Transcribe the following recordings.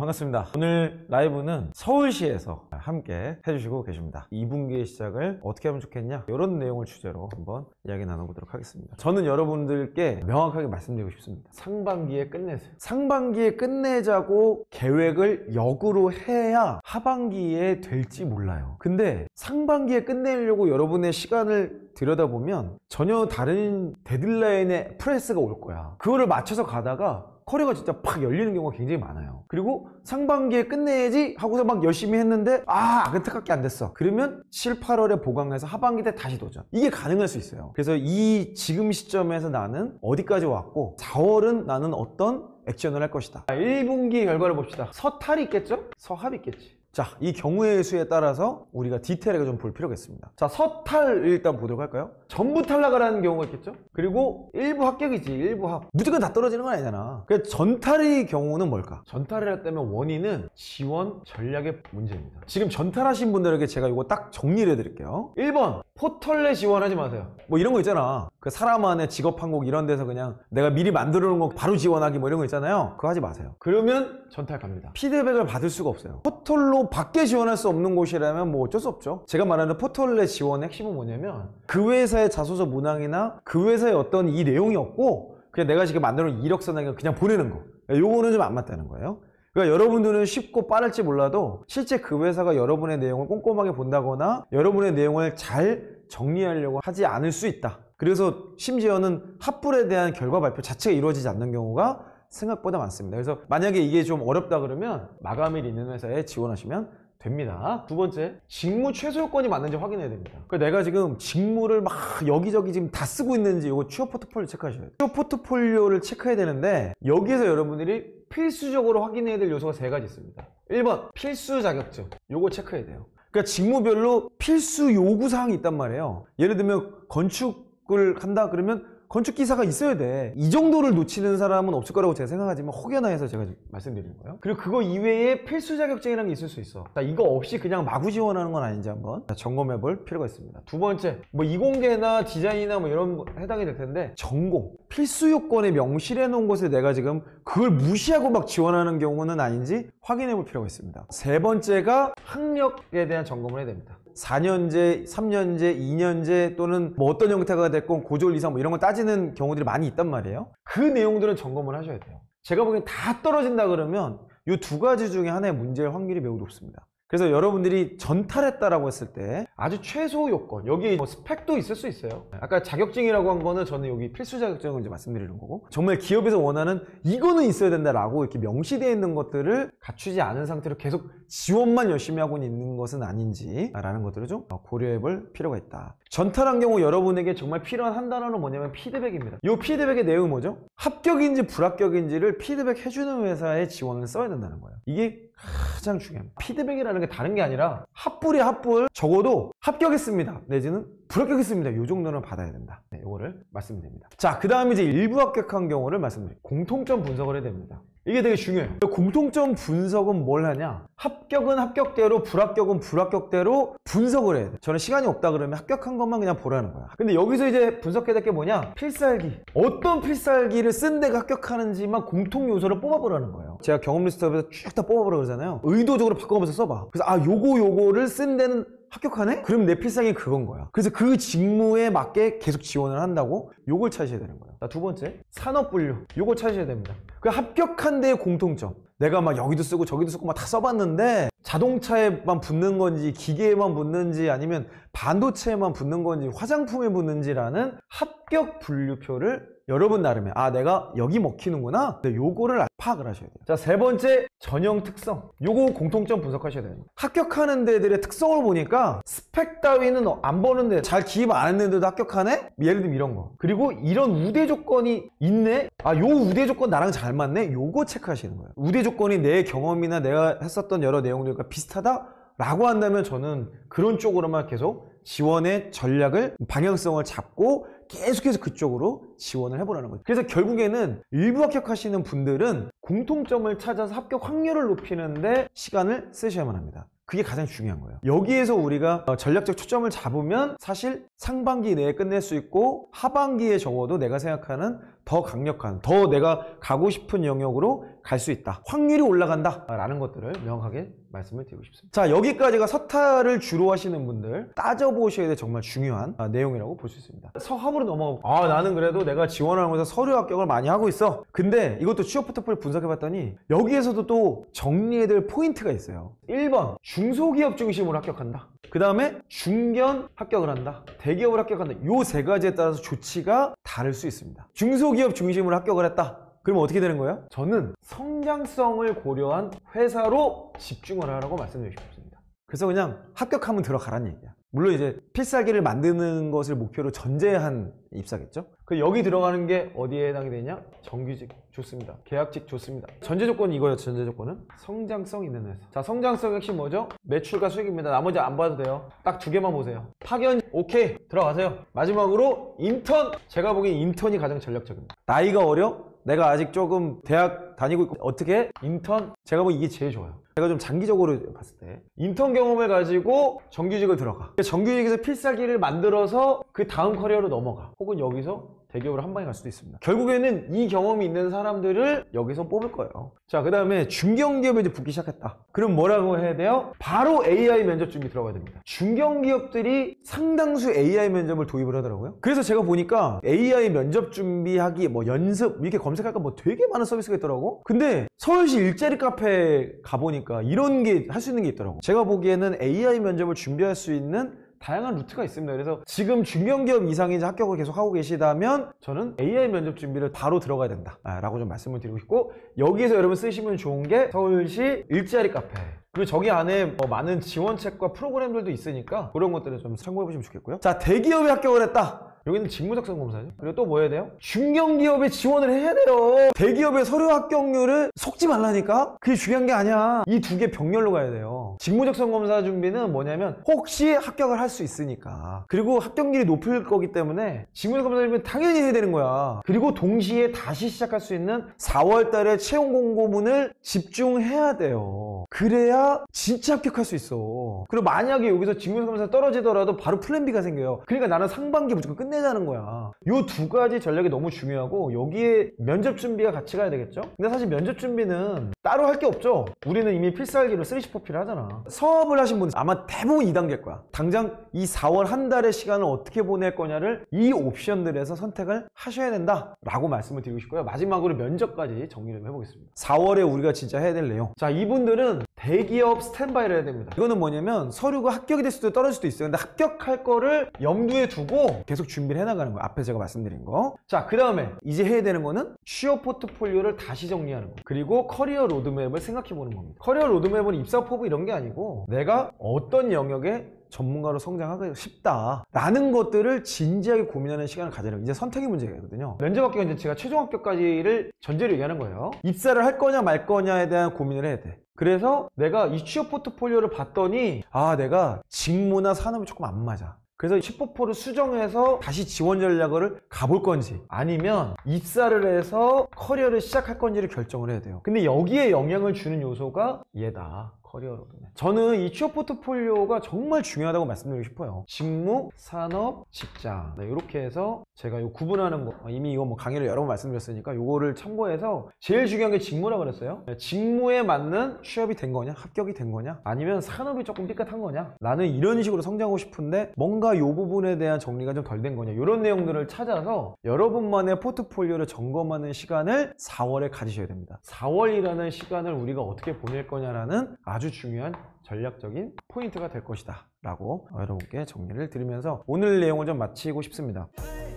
반갑습니다. 오늘 라이브는 서울시에서 함께 해주시고 계십니다. 2분기의 시작을 어떻게 하면 좋겠냐, 이런 내용을 주제로 한번 이야기 나눠보도록 하겠습니다. 저는 여러분들께 명확하게 말씀드리고 싶습니다. 상반기에 끝내세요. 상반기에 끝내자고 계획을 역으로 해야 하반기에 될지 몰라요. 근데 상반기에 끝내려고 여러분의 시간을 들여다보면 전혀 다른 데드라인의 프레스가 올 거야. 그거를 맞춰서 가다가 커리어가 진짜 팍 열리는 경우가 굉장히 많아요. 그리고 상반기에 끝내야지 하고서 막 열심히 했는데 안타깝게 안 됐어. 그러면 7, 8월에 보강해서 하반기 때 다시 도전. 이게 가능할 수 있어요. 그래서 이 지금 시점에서 나는 어디까지 왔고 4월은 나는 어떤 액션을 할 것이다. 1분기 결과를 봅시다. 서탈이 있겠죠? 서합이 있겠지. 자, 이 경우의 수에 따라서 우리가 디테일하게 좀 볼 필요가 있습니다. 자, 서탈 일단 보도록 할까요? 전부 탈락을 하는 경우가 있겠죠? 그리고 일부 합격이지, 일부 합. 무조건 다 떨어지는 건 아니잖아. 그래서 전탈의 경우는 뭘까? 전탈을 했다면 원인은 지원 전략의 문제입니다. 지금 전탈하신 분들에게 제가 이거 딱 정리를 해드릴게요. 1번, 포털 내 지원하지 마세요. 뭐 이런 거 있잖아. 그 사람 안에 직업 항목 이런 데서 그냥 내가 미리 만들어 놓은 거 바로 지원하기 뭐 이런 거 있잖아요. 그거 하지 마세요. 그러면 전탈 갑니다. 피드백을 받을 수가 없어요. 포털로 밖에 지원할 수 없는 곳이라면 뭐 어쩔 수 없죠. 제가 말하는 포털 내 지원의 핵심은 뭐냐면 그 회사의 자소서 문항이나 그 회사의 어떤 이 내용이 없고 그냥 내가 지금 만들어 놓은 이력서나 그냥 보내는 거. 요거는 좀 안 맞다는 거예요. 그러니까 여러분들은 쉽고 빠를지 몰라도 실제 그 회사가 여러분의 내용을 꼼꼼하게 본다거나 여러분의 내용을 잘 정리하려고 하지 않을 수 있다. 그래서 심지어는 합불에 대한 결과 발표 자체가 이루어지지 않는 경우가 생각보다 많습니다. 그래서 만약에 이게 좀 어렵다 그러면 마감일 있는 회사에 지원하시면 됩니다. 두 번째, 직무 최소 요건이 맞는지 확인해야 됩니다. 그러니까 내가 지금 직무를 막 여기저기 지금 다 쓰고 있는지 이거 취업 포트폴리오 체크하셔야 돼요. 취업 포트폴리오를 체크해야 되는데 여기에서 여러분들이 필수적으로 확인해야 될 요소가 세 가지 있습니다. 1번, 필수 자격증. 요거 체크해야 돼요. 그러니까 직무별로 필수 요구사항이 있단 말이에요. 예를 들면 건축을 한다 그러면 건축기사가 있어야 돼. 이 정도를 놓치는 사람은 없을 거라고 제가 생각하지만 혹여나 해서 제가 말씀드리는 거예요. 그리고 그거 이외에 필수 자격증이라는 게 있을 수 있어. 자, 이거 없이 그냥 마구 지원하는 건 아닌지 한번 점검해 볼 필요가 있습니다. 두 번째, 뭐 이공계나 디자인이나 뭐 이런 거 해당이 될 텐데 전공, 필수 요건에 명시해 놓은 곳에 내가 지금 그걸 무시하고 막 지원하는 경우는 아닌지 확인해 볼 필요가 있습니다. 세 번째가 학력에 대한 점검을 해야 됩니다. 4년제, 3년제, 2년제 또는 뭐 어떤 형태가 됐건 고졸 이상 뭐 이런 걸 따지는 경우들이 많이 있단 말이에요. 그 내용들은 점검을 하셔야 돼요. 제가 보기엔 다 떨어진다 그러면 이 두 가지 중에 하나의 문제일 확률이 매우 높습니다. 그래서 여러분들이 전탈했다라고 했을 때 아주 최소 요건, 여기 뭐 스펙도 있을 수 있어요. 아까 자격증이라고 한 거는 저는 여기 필수 자격증을 이제 말씀드리는 거고, 정말 기업에서 원하는 이거는 있어야 된다라고 이렇게 명시되어 있는 것들을 갖추지 않은 상태로 계속 지원만 열심히 하고 있는 것은 아닌지라는 것들을 좀 고려해 볼 필요가 있다. 전탈한 경우 여러분에게 정말 필요한 한 단어는 뭐냐면 피드백입니다. 이 피드백의 내용은 뭐죠? 합격인지 불합격인지를 피드백 해주는 회사에 지원을 써야 된다는 거예요. 이게 가장 중요합니다. 피드백이라는 게 다른 게 아니라 합불이 합불, 적어도 합격했습니다 내지는 불합격했습니다 이 정도는 받아야 된다. 네, 이거를 말씀드립니다. 자, 그 다음에 이제 일부 합격한 경우를 말씀드립니다. 공통점 분석을 해야 됩니다. 이게 되게 중요해요. 공통점 분석은 뭘 하냐, 합격은 합격대로 불합격은 불합격대로 분석을 해야 돼. 저는 시간이 없다 그러면 합격한 것만 그냥 보라는 거야. 근데 여기서 이제 분석해야 될 게 뭐냐, 필살기. 어떤 필살기를 쓴 데가 합격하는지만 공통 요소를 뽑아보라는 거예요. 제가 경험 리스트업에서 쭉 다 뽑아보라 그러잖아요. 의도적으로 바꿔가면서 써봐. 그래서 요거를 쓴 데는 합격하네? 그럼 내 필살기는 그건 거야. 그래서 그 직무에 맞게 계속 지원을 한다고 요걸 찾으셔야 되는 거예요. 자, 두 번째, 산업분류. 요걸 찾으셔야 됩니다. 그 합격한 데의 공통점. 내가 막 여기도 쓰고 저기도 쓰고 막 다 써봤는데 자동차에만 붙는 건지 기계에만 붙는지 아니면 반도체에만 붙는 건지 화장품에 붙는지라는 합격 분류표를 여러분 나름에 내가 여기 먹히는구나. 요거를 파악을 하셔야 돼요. 자, 세 번째, 전형 특성. 요거 공통점 분석하셔야 돼요. 합격하는 데들의 특성을 보니까 스펙 따위는 안 보는데 잘 기입 안 했는데도 합격하네? 예를 들면 이런 거. 그리고 이런 우대 조건이 있네? 요 우대 조건 나랑 잘 맞네? 요거 체크하시는 거예요. 우대 조건이 내 경험이나 내가 했었던 여러 내용들과 비슷하다? 라고 한다면 저는 그런 쪽으로만 계속 지원의 전략을, 방향성을 잡고 계속해서 그쪽으로 지원을 해보라는 거죠. 그래서 결국에는 일부 합격하시는 분들은 공통점을 찾아서 합격 확률을 높이는데 시간을 쓰셔야만 합니다. 그게 가장 중요한 거예요. 여기에서 우리가 전략적 초점을 잡으면 사실 상반기 내에 끝낼 수 있고 하반기에 적어도 내가 생각하는 더 강력한, 더 내가 가고 싶은 영역으로 갈 수 있다. 확률이 올라간다 라는 것들을 명확하게 말씀을 드리고 싶습니다. 자, 여기까지가 서타를 주로 하시는 분들 따져보셔야 될 정말 중요한 내용이라고 볼 수 있습니다. 서합으로 넘어가고, 나는 그래도 내가 지원하면서 서류 합격을 많이 하고 있어. 근데 이것도 취업 포트폴리오 분석해봤더니 여기에서도 또 정리해야 될 포인트가 있어요. 1번 중소기업 중심으로 합격한다. 그 다음에 중견 합격을 한다. 대기업을 합격한다. 요 세 가지에 따라서 조치가 다를 수 있습니다. 중소기업 중심으로 합격을 했다. 그러면 어떻게 되는 거예요? 저는 성장성을 고려한 회사로 집중을 하라고 말씀드리고 싶습니다. 그래서 그냥 합격하면 들어가라는 얘기야. 물론 이제 필살기를 만드는 것을 목표로 전제한 입사겠죠. 그 여기 들어가는 게 어디에 해당이 되냐? 정규직 좋습니다. 계약직 좋습니다. 전제 조건이 이거예요. 전제 조건은 성장성 있는 회사. 자, 성장성 핵심 뭐죠? 매출과 수익입니다. 나머지 안 봐도 돼요. 딱 두 개만 보세요. 파견 오케이 들어가세요. 마지막으로 인턴. 제가 보기엔 인턴이 가장 전략적입니다. 나이가 어려? 내가 아직 조금 대학 다니고 있고 어떻게? 인턴? 제가 보기엔 이게 제일 좋아요. 제가 좀 장기적으로 봤을 때 인턴 경험을 가지고 정규직을 들어가. 정규직에서 필살기를 만들어서 그 다음 커리어로 넘어가. 혹은 여기서 대기업으로 한 방에 갈 수도 있습니다. 결국에는 이 경험이 있는 사람들을 여기서 뽑을 거예요. 자, 그 다음에 중견기업에 이제 붙기 시작했다. 그럼 뭐라고 해야 돼요? 바로 AI 면접 준비 들어가야 됩니다. 중견기업들이 상당수 AI 면접을 도입을 하더라고요. 그래서 제가 보니까 AI 면접 준비하기, 뭐 연습 이렇게 검색할까 뭐 되게 많은 서비스가 있더라고. 근데 서울시 일자리 카페 가보니까 이런 게 할 수 있는 게 있더라고. 제가 보기에는 AI 면접을 준비할 수 있는 다양한 루트가 있습니다. 그래서 지금 중견기업 이상의 합격을 계속 하고 계시다면 저는 AI 면접 준비를 바로 들어가야 된다 라고 좀 말씀을 드리고 싶고, 여기에서 여러분 쓰시면 좋은 게 서울시 일자리 카페, 그리고 저기 안에 많은 지원책과 프로그램들도 있으니까 그런 것들을 좀 참고해 보시면 좋겠고요. 자, 대기업에 합격을 했다. 여기는 직무작성 검사죠. 그리고 또 뭐 해야 돼요? 중견기업에 지원을 해야 돼요. 대기업의 서류 합격률을 속지 말라니까? 그게 중요한 게 아니야. 이 두 개 병렬로 가야 돼요. 직무작성 검사 준비는 뭐냐면 혹시 합격을 할 수 있으니까, 그리고 합격률이 높을 거기 때문에 직무작성 검사 준비는 당연히 해야 되는 거야. 그리고 동시에 다시 시작할 수 있는 4월 달에 채용 공고문을 집중해야 돼요. 그래야 진짜 합격할 수 있어. 그리고 만약에 여기서 직무작성 검사 떨어지더라도 바로 플랜 B가 생겨요. 그러니까 나는 상반기 무조건 끝내자는 거야. 요 두 가지 전략이 너무 중요하고, 여기에 면접 준비가 같이 가야 되겠죠? 근데 사실 면접 준비는 따로 할 게 없죠. 우리는 이미 필살기로 3CFP를 하잖아. 사업을 하신 분들 아마 대부분 2단계일 거야. 당장 이 4월 한 달의 시간을 어떻게 보낼 거냐를 이 옵션들에서 선택을 하셔야 된다 라고 말씀을 드리고 싶고요. 마지막으로 면접까지 정리를 좀 해보겠습니다. 4월에 우리가 진짜 해야 될 내용. 자, 이분들은 대기업 스탠바이를 해야 됩니다. 이거는 뭐냐면 서류가 합격이 될 수도 떨어질 수도 있어요. 근데 합격할 거를 염두에 두고 계속 준비를 해나가는 거예요. 앞에 제가 말씀드린 거. 자, 그 다음에 이제 해야 되는 거는 취업 포트폴리오를 다시 정리하는 거, 그리고 커리어 로드맵을 생각해 보는 겁니다. 커리어 로드맵은 입사 포부 이런 게 아니고 내가 어떤 영역에 전문가로 성장하고 싶다 라는 것들을 진지하게 고민하는 시간을 가지려고. 이제 선택의 문제거든요. 면접 합격은 이제 제가 최종 합격까지를 전제로 얘기하는 거예요. 입사를 할 거냐 말 거냐에 대한 고민을 해야 돼. 그래서 내가 이 취업 포트폴리오를 봤더니 내가 직무나 산업이 조금 안 맞아. 그래서 10%를 수정해서 다시 지원 전략을 가볼 건지, 아니면 입사를 해서 커리어를 시작할 건지를 결정을 해야 돼요. 근데 여기에 영향을 주는 요소가 얘다. 커리어 로드맵. 저는 이 취업 포트폴리오가 정말 중요하다고 말씀드리고 싶어요. 직무, 산업, 직장. 이렇게 해서 제가 요 구분하는 거 이미 이거 뭐 강의를 여러 번 말씀드렸으니까 요거를 참고해서 제일 중요한 게 직무라고 그랬어요. 직무에 맞는 취업이 된 거냐, 합격이 된 거냐, 아니면 산업이 조금 삐끗한 거냐, 나는 이런 식으로 성장하고 싶은데 뭔가 요 부분에 대한 정리가 좀 덜 된 거냐, 이런 내용들을 찾아서 여러분만의 포트폴리오를 점검하는 시간을 4월에 가지셔야 됩니다. 4월이라는 시간을 우리가 어떻게 보낼 거냐라는 아주 중요한 전략적인 포인트가 될 것이다 라고 여러분께 정리를 드리면서 오늘 내용을 좀 마치고 싶습니다.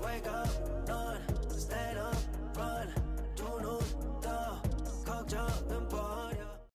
Wake up, run, stand up, run, do no, 걱정